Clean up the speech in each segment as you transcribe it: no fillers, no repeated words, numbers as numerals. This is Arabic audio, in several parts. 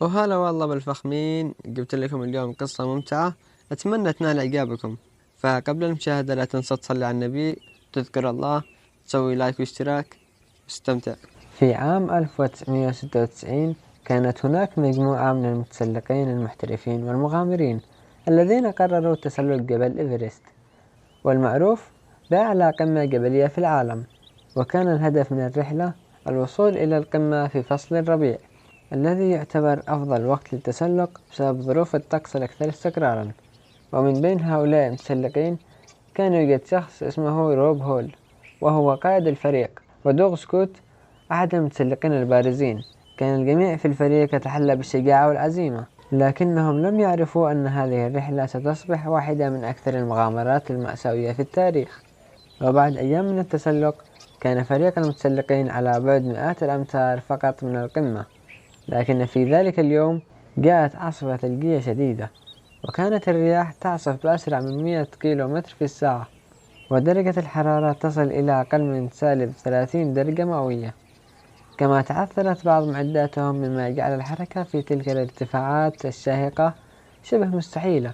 وهلا والله بالفخمين، جبت لكم اليوم قصة ممتعة أتمنى تنال إعجابكم. فقبل المشاهدة لا تنسى تصلي على النبي، تذكر الله، تسوي لايك واشتراك، واستمتع. في عام 1996 كانت هناك مجموعة من المتسلقين المحترفين والمغامرين الذين قرروا تسلق جبل إيفرست، والمعروف بأعلى قمة جبلية في العالم. وكان الهدف من الرحلة الوصول إلى القمة في فصل الربيع، الذي يعتبر أفضل وقت للتسلق بسبب ظروف الطقس الأكثر استقرارا. ومن بين هؤلاء المتسلقين كان يوجد شخص اسمه روب هول، وهو قائد الفريق، ودوغ سكوت أحد المتسلقين البارزين. كان الجميع في الفريق يتحلى بالشجاعة والعزيمة، لكنهم لم يعرفوا أن هذه الرحلة ستصبح واحدة من أكثر المغامرات المأساوية في التاريخ. وبعد أيام من التسلق كان فريق المتسلقين على بعد مئات الأمتار فقط من القمة، لكن في ذلك اليوم جاءت عاصفة ثلجية شديدة، وكانت الرياح تعصف بأسرع من 100 كيلومتر في الساعة، ودرجة الحرارة تصل إلى أقل من -30 درجة مئوية. كما تعثرت بعض معداتهم، مما جعل الحركة في تلك الارتفاعات الشاهقة شبه مستحيلة.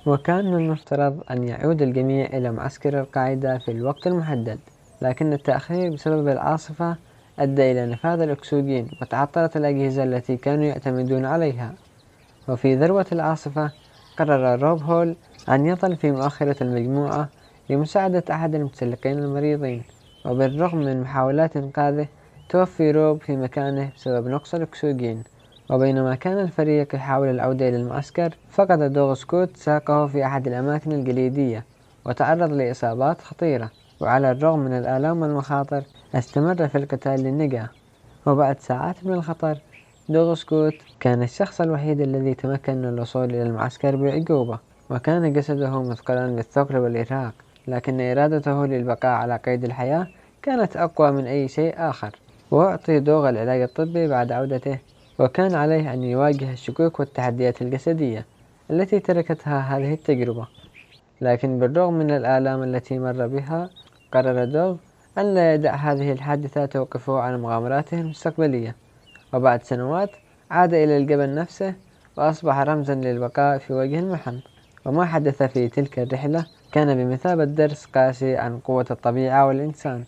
وكان من المفترض أن يعود الجميع إلى معسكر القاعدة في الوقت المحدد، لكن التأخير بسبب العاصفة أدى إلى نفاذ الأكسجين، وتعطلت الأجهزة التي كانوا يعتمدون عليها. وفي ذروة العاصفة قرر روب هول أن يظل في مؤخرة المجموعة لمساعدة أحد المتسلقين المريضين، وبالرغم من محاولات إنقاذه توفي روب في مكانه بسبب نقص الأكسجين. وبينما كان الفريق يحاول العودة إلى المعسكر، فقد دوغ سكوت ساقه في أحد الأماكن الجليدية وتعرض لإصابات خطيرة، وعلى الرغم من الآلام والمخاطر استمر في القتال للنجاة. وبعد ساعات من الخطر، دوغ سكوت كان الشخص الوحيد الذي تمكن من الوصول إلى المعسكر بأعجوبة، وكان جسده مثقلا بالثقل والإرهاق، لكن إرادته للبقاء على قيد الحياة كانت أقوى من أي شيء آخر. وأعطي دوغ العلاج الطبي بعد عودته، وكان عليه أن يواجه الشكوك والتحديات الجسدية التي تركتها هذه التجربة. لكن بالرغم من الآلام التي مر بها، قرر دوغ أن لا يدع هذه الحادثة توقفه عن مغامراته المستقبلية. وبعد سنوات عاد إلى الجبل نفسه، وأصبح رمزا للبقاء في وجه المحن. وما حدث في تلك الرحلة كان بمثابة درس قاسي عن قوة الطبيعة والإنسان،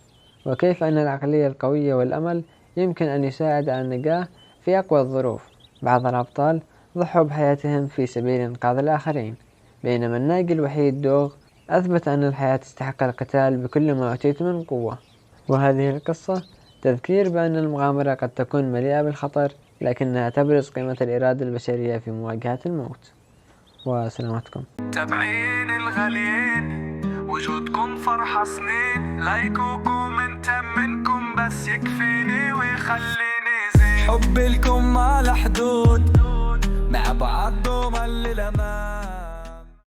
وكيف أن العقلية القوية والأمل يمكن أن يساعد على النجاة في أقوى الظروف. بعض الأبطال ضحوا بحياتهم في سبيل إنقاذ الآخرين، بينما الناجي الوحيد دوغ أثبت أن الحياة تستحق القتال بكل ما أوتيت من قوة. وهذه القصة تذكير بأن المغامرة قد تكون مليئة بالخطر، لكنها تبرز قيمة الإرادة البشرية في مواجهة الموت. وسلامتكم. تابعين الغاليين، وجودكم فرحة سنين، لايك وكومنت منكم بس يكفيني ويخليني زين. حب لكم ما له حدود، مع بعض دوما للأمان.